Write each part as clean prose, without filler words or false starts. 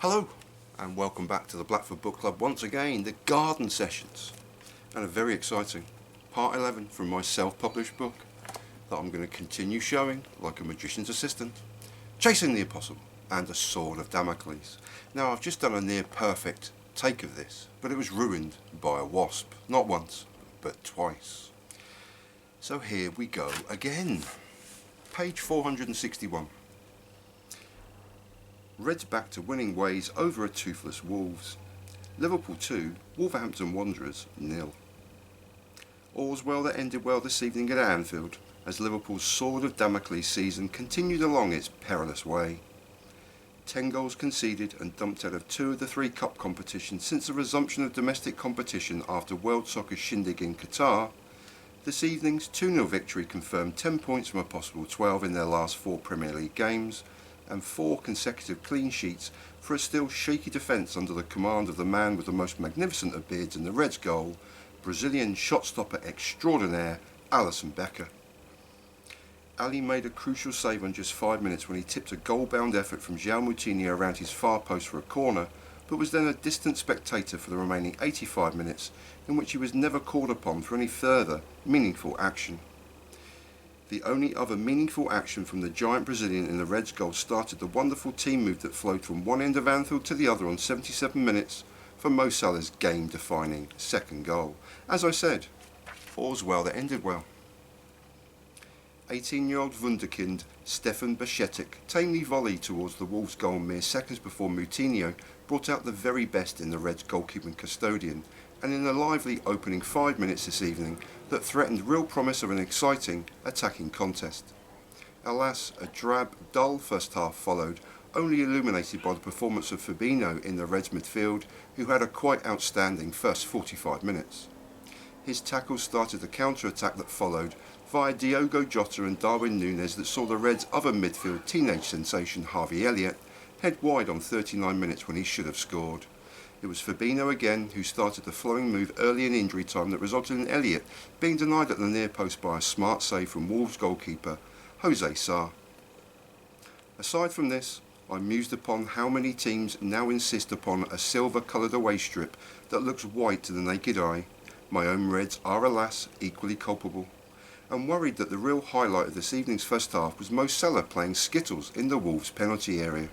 Hello and welcome back to the Blackford Book Club once again, the garden sessions, and a very exciting part 11 from my self-published book that I'm going to continue showing like a magician's assistant, Chasing the Impossible and the Sword of Damocles. Now I've just done a near perfect take of this, but it was ruined by a wasp, not once but twice. So here we go again, page 461. Reds back to winning ways over a toothless Wolves. Liverpool 2, Wolverhampton Wanderers 0. All's well that ended well this evening at Anfield, as Liverpool's Sword of Damocles season continued along its perilous way. 10 goals conceded and dumped out of 2 of the 3 cup competitions since the resumption of domestic competition after World Soccer's shindig in Qatar. This evening's 2-0 victory confirmed 10 points from a possible 12 in their last 4 Premier League games, and 4 consecutive clean sheets for a still shaky defence under the command of the man with the most magnificent of beards in the Reds' goal, Brazilian shot-stopper extraordinaire Alisson Becker. Ali made a crucial save on just 5 minutes when he tipped a goal-bound effort from João Mountinho around his far post for a corner, but was then a distant spectator for the remaining 85 minutes, in which he was never called upon for any further meaningful action. The only other meaningful action from the giant Brazilian in the Reds' goal started the wonderful team move that flowed from one end of Anfield to the other on 77 minutes for Mo Salah's game-defining second goal. As I said, all's well that ended well. 18-year-old wunderkind Stefan Bajcetic tamely volleyed towards the Wolves' goal mere seconds before Mountinho brought out the very best in the Reds' goalkeeping custodian, and in a lively opening 5 minutes this evening that threatened real promise of an exciting attacking contest. Alas, a drab, dull first half followed, only illuminated by the performance of Fabinho in the Reds midfield, who had a quite outstanding first 45 minutes. His tackles started the counter-attack that followed via Diogo Jota and Darwin Núñez that saw the Reds' other midfield teenage sensation Harvey Elliott head wide on 39 minutes when he should have scored. It was Fabinho again who started the flowing move early in injury time that resulted in Elliott being denied at the near post by a smart save from Wolves goalkeeper José Sá. Aside from this, I mused upon how many teams now insist upon a silver-coloured away strip that looks white to the naked eye. My own Reds are, alas, equally culpable, and worried that the real highlight of this evening's first half was Mo Salah playing skittles in the Wolves penalty area.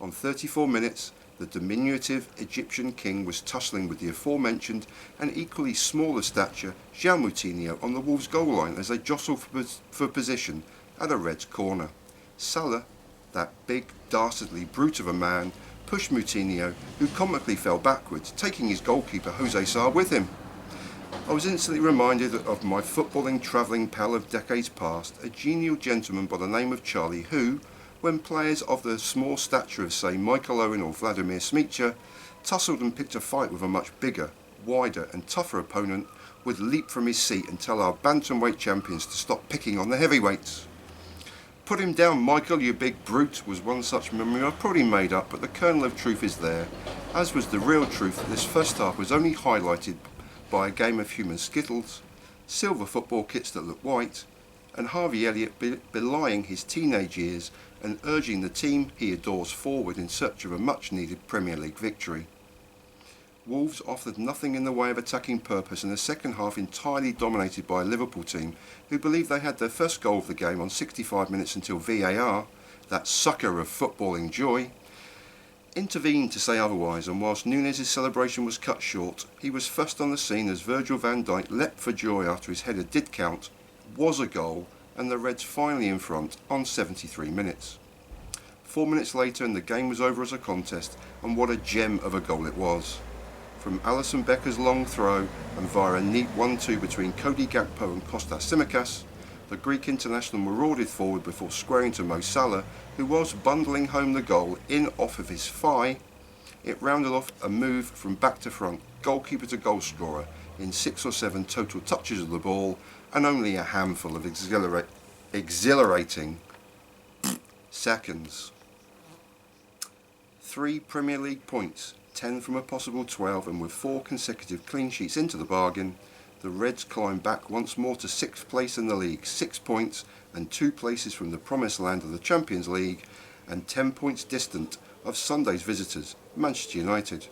On 34 minutes, the diminutive Egyptian king was tussling with the aforementioned and equally smaller stature João Mountinho on the Wolves' goal line as they jostled for position at a Reds corner. Salah, that big, dastardly brute of a man, pushed Mountinho, who comically fell backwards, taking his goalkeeper José Sá with him. I was instantly reminded of my footballing travelling pal of decades past, a genial gentleman by the name of Charlie, who, when players of the small stature of, say, Michael Owen or Vladimir Smicha tussled and picked a fight with a much bigger, wider and tougher opponent, would leap from his seat and tell our bantamweight champions to stop picking on the heavyweights. "Put him down, Michael, you big brute," was one such memory I've probably made up, but the kernel of truth is there, as was the real truth that this first half was only highlighted by a game of human skittles, silver football kits that look white, and Harvey Elliott belying his teenage years and urging the team he adores forward in search of a much-needed Premier League victory. Wolves offered nothing in the way of attacking purpose in the second half, entirely dominated by a Liverpool team who believed they had their first goal of the game on 65 minutes until VAR, that sucker of footballing joy, intervened to say otherwise, and whilst Núñez's celebration was cut short, he was first on the scene as Virgil van Dijk leapt for joy after his header did count, was a goal, and the Reds finally in front on 73 minutes. 4 minutes later and the game was over as a contest, and what a gem of a goal it was. From Alisson Becker's long throw and via a neat 1-2 between Cody Gakpo and Kostas Tsimikas, the Greek international marauded forward before squaring to Mo Salah, who was bundling home the goal in off of his thigh. It rounded off a move from back to front, goalkeeper to goal scorer, in 6 or 7 total touches of the ball and only a handful of exhilarating seconds. 3 Premier League points, 10 from a possible 12, and with 4 consecutive clean sheets into the bargain, the Reds climbed back once more to 6th place in the league, 6 points and 2 places from the promised land of the Champions League, and 10 points distant of Sunday's visitors, Manchester United.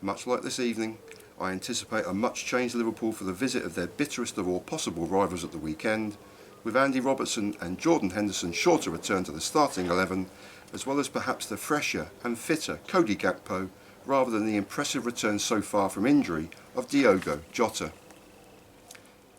Much like this evening, I anticipate a much changed Liverpool for the visit of their bitterest of all possible rivals at the weekend, with Andy Robertson and Jordan Henderson sure to return to the starting 11, as well as perhaps the fresher and fitter Cody Gakpo, rather than the impressive return so far from injury of Diogo Jota.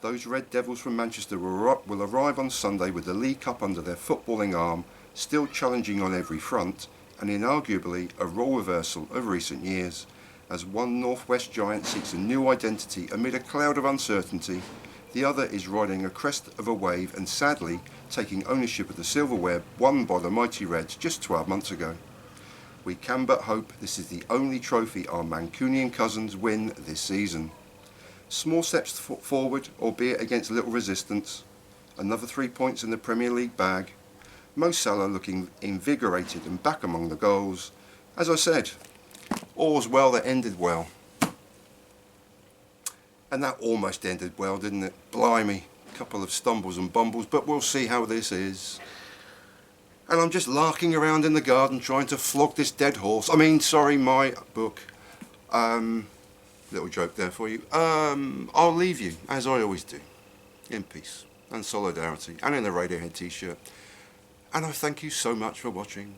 Those Red Devils from Manchester will arrive on Sunday with the League Cup under their footballing arm, still challenging on every front, and inarguably a role reversal of recent years, as one Northwest giant seeks a new identity amid a cloud of uncertainty. The other is riding a crest of a wave and sadly taking ownership of the silverware won by the mighty Reds just 12 months ago. We can but hope this is the only trophy our Mancunian cousins win this season. Small steps forward, albeit against little resistance. Another 3 points in the Premier League bag. Mo Salah looking invigorated and back among the goals. As I said, all's well that ended well. And that almost ended well, didn't it? Blimey, a couple of stumbles and bumbles, but we'll see how this is. And I'm just larking around in the garden trying to flog this dead horse. My book. Little joke there for you. I'll leave you, as I always do, in peace and solidarity and in a Radiohead t-shirt. And I thank you so much for watching.